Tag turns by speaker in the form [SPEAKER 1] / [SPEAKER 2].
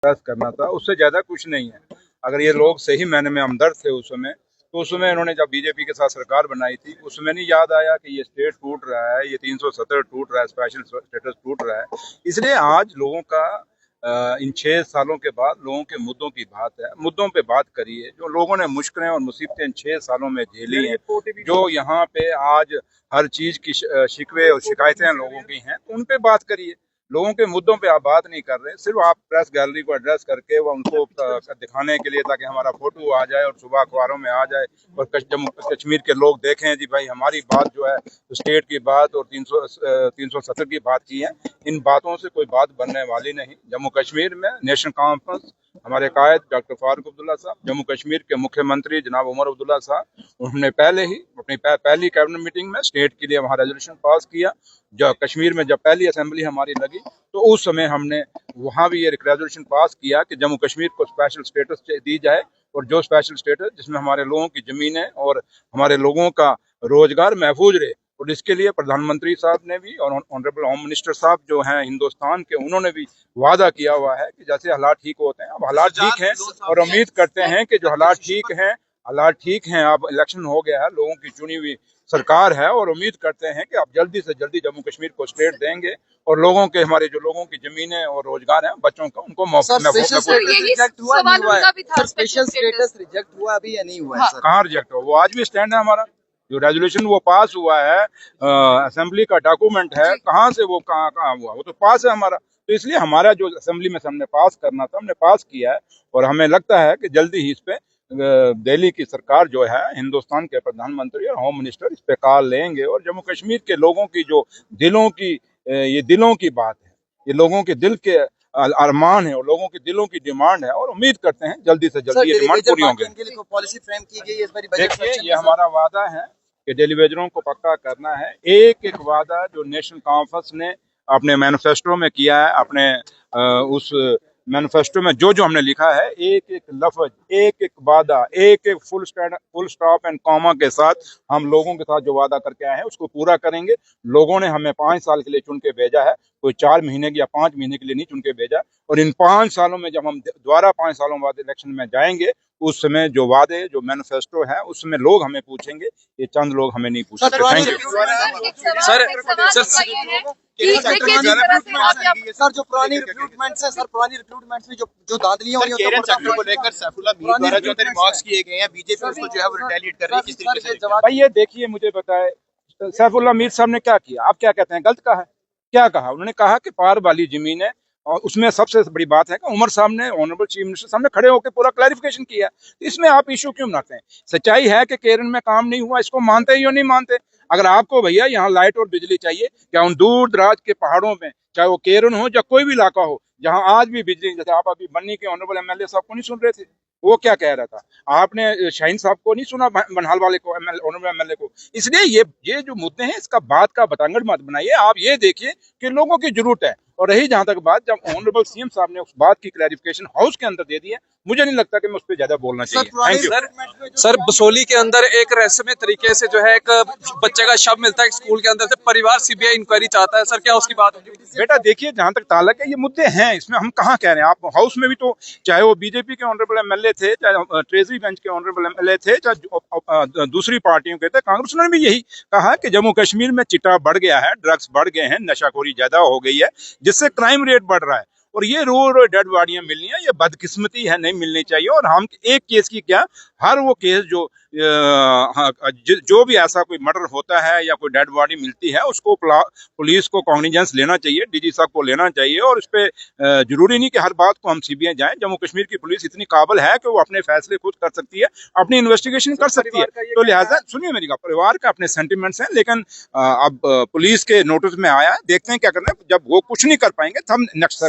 [SPEAKER 1] प्रयास करना था, उससे ज्यादा कुछ नहीं है। अगर ये लोग सही मायने में हमदर्द थे उस समय, तो उस समय इन्होंने जब बीजेपी के साथ सरकार बनाई थी, उस समय नहीं याद आया कि ये स्टेट टूट रहा है, ये 370 टूट रहा है, स्पेशल स्टेटस टूट रहा है। इसलिए आज लोगों का इन 6 सालों के बाद लोगों के मुद्दों की बात है, मुद्दों पे बात करिए। जो लोगों ने मुश्किलें और मुसीबतें इन 6 सालों में झेली हैं, जो यहाँ पे आज हर चीज की शिकवे और शिकायतें लोगों की हैं, तो उन पे बात करिए। लोगों के मुद्दों पे आप बात नहीं कर रहे, सिर्फ आप प्रेस गैलरी को एड्रेस करके वो उनको दिखाने के लिए ताकि हमारा फोटो आ जाए और सुबह अखबारों में आ जाए और जम्मू कश्मीर के लोग देखें जी भाई हमारी बात जो है स्टेट की बात और 370 की बात की है। इन बातों से कोई बात बनने वाली नहीं। जम्मू कश्मीर में नेशनल कॉन्फ्रेंस, हमारे कायद डॉक्टर फारूक अब्दुल्ला साहब, जम्मू कश्मीर के मुख्यमंत्री जनाब उमर अब्दुल्ला साहब, उन्होंने पहले ही अपनी पहली कैबिनेट मीटिंग में स्टेट के लिए वहाँ रेजोल्यूशन पास किया। जो कश्मीर में जब पहली असेंबली हमारी लगी तो उस समय हमने वहाँ भी ये रेजोल्यूशन पास किया कि जम्मू कश्मीर को स्पेशल स्टेटस दी जाए, और जो स्पेशल स्टेटस जिसमें हमारे लोगों की जमीनें और हमारे लोगों का रोजगार महफूज रहे। और इसके लिए प्रधानमंत्री साहब ने भी और ऑनरेबल होम मिनिस्टर साहब जो हैं हिंदुस्तान के, उन्होंने भी वादा किया हुआ है कि जैसे हालात ठीक होते हैं, अब हालात ठीक हैं और उम्मीद करते हैं कि जो हालात ठीक हैं, अब इलेक्शन हो गया है, लोगों की चुनी हुई सरकार है और उम्मीद करते हैं कि आप जल्दी से जल्दी जम्मू कश्मीर को स्टेट देंगे और लोगों के, हमारे जो लोगों की जमीनें और रोजगार हैं बच्चों का, उनको
[SPEAKER 2] स्पेशल स्टेटस रिजेक्ट हुआ अभी या नहीं हुआ है?
[SPEAKER 1] कहाँ रिजेक्ट हुआ? वो आज भी स्टैंड है हमारा। जो रेजोल्यूशन वो पास हुआ है, असेंबली का डॉक्यूमेंट है, कहाँ से वो कहाँ हुआ? वो तो पास है हमारा। तो इसलिए हमारा जो असेंबली में हमने पास करना था, हमने पास किया है और हमें लगता है कि जल्दी ही इस पे दिल्ली की सरकार जो है, हिंदुस्तान के प्रधानमंत्री और होम मिनिस्टर इस पे कॉल लेंगे और जम्मू कश्मीर के लोगों की जो दिलों की बात है, ये लोगों के दिल के अरमान है और लोगों के दिलों की डिमांड है और उम्मीद करते हैं जल्दी से जल्दी ये डिमांड पूरी होंगी।
[SPEAKER 2] पॉलिसी फ्रेम की गई है इस बार
[SPEAKER 1] देखिए, ये हमारा वादा है कि डेली वेजरों को पक्का करना है। एक एक वादा जो नेशनल कॉन्फ्रेंस ने अपने मैनिफेस्टो में किया है, अपने उस मैनिफेस्टो में जो जो हमने लिखा है, एक एक लफ्ज, एक एक वादा, एक एक फुल स्टॉप एंड कॉमा के साथ हम लोगों के साथ जो वादा करके आए हैं उसको पूरा करेंगे। लोगों ने हमें 5 साल के लिए चुन के भेजा है, कोई 4 महीने या 5 महीने के लिए नहीं चुन के भेजा। और इन 5 सालों में जब हम दोबारा 5 सालों बाद इलेक्शन में जाएंगे, उस समय जो वादे, जो मैनिफेस्टो है, उस समय लोग हमें पूछेंगे, ये चंद लोग हमें नहीं पूछेंगे। Thank you
[SPEAKER 2] sir. जो पुरानी रिक्रूटमेंट्स है सर, पुरानी रिक्रूटमेंट्स में जो धांधलियां हुई हैं
[SPEAKER 3] को लेकर सैफुल्लाह मीर द्वारा जो रिमार्क्स किए गए हैं, बीजेपी उसको जो है वो रिटेलिएट कर रही है, किस तरीके से?
[SPEAKER 1] भाई ये देखिए, मुझे बताए सैफुल्लाह मीर साहब ने क्या किया? आप क्या कहते हैं? गलत कहा है? क्या कहा? उन्होंने कहा कि पार वाली जमीन है, और उसमें सबसे बड़ी बात है कि उमर साहब ने, ऑनरेबल चीफ मिनिस्टर साहब ने खड़े होकर पूरा क्लैरिफिकेशन किया। इसमें आप इशू क्यों बनाते हैं? सच्चाई है कि केरन में काम नहीं हुआ, इसको मानते ही या नहीं मानते? अगर आपको भैया यहाँ लाइट और बिजली चाहिए, क्या उन दूर दराज के पहाड़ों में, चाहे वो केरन हो या कोई भी इलाका हो, जहाँ आज भी बिजली, जैसे आप अभी बन्नी के ऑनरेबल एमएलए साहब को नहीं सुन रहे थे, वो क्या कह रहा था? आपने शाहीन साहब को नहीं सुना, बनहाल वाले को, ऑनरेबल एमएलए को? इसलिए ये जो मुद्दे हैं, इसका बात का बतंगड़ मत बनाइए। आप ये देखिए कि लोगों की जरूरत है। और रही जहां तक बात, जब ऑनरेबल सीएम साहब ने उस बात की क्लैरिफिकेशन हाउस के अंदर दे दी है, मुझे नहीं लगता कि मैं उस पर ज्यादा बोलना चाहिए। Thank you
[SPEAKER 4] sir. बसोली के अंदर एक रहस्यमय तरीके से जो है एक बच्चे का शव मिलता है स्कूल के अंदर से, परिवार सीबीआई इंक्वायरी चाहता है, सर क्या उसकी बात होगी?
[SPEAKER 1] बेटा देखिए, जहां तक ताल्लुक है, ये मुद्दे हैं, इसमें हम कहाँ कह रहे हैं। आप हाउस में भी तो, चाहे वो बीजेपी के ऑनरेबल एमएलए थे, चाहे ट्रेजरी बेंच के ऑनरेबल एमएलए थे, चाहे दूसरी पार्टियों के थे, कांग्रेस ने भी यही कहा कि जम्मू कश्मीर में चिट्टा बढ़ गया है, ड्रग्स बढ़ गए हैं, नशाखोरी ज्यादा हो गई है, जिससे क्राइम रेट बढ़ रहा है और ये रोज डेड बॉडियां मिलनी है, ये बदकिस्मती है, नहीं मिलनी चाहिए। और हम एक केस की क्या, हर वो केस जो भी ऐसा कोई मर्डर होता है या कोई डेड बॉडी मिलती है, उसको पुलिस को कॉग्निजेंस लेना चाहिए, डीजी साहब को लेना चाहिए। और इस पे जरूरी नहीं कि हर बात को हम सीबीआई जाएं। जम्मू कश्मीर की पुलिस इतनी काबिल है कि वो अपने फैसले खुद कर सकती है, अपनी इन्वेस्टिगेशन कर सकती है। तो लिहाजा सुनिए मेरी बात, परिवार का अपने सेंटिमेंट्स हैं, लेकिन अब पुलिस के नोटिस में आया है, देखते हैं क्या करना है। जब वो कुछ नहीं कर पाएंगे तो हम नेक्स्ट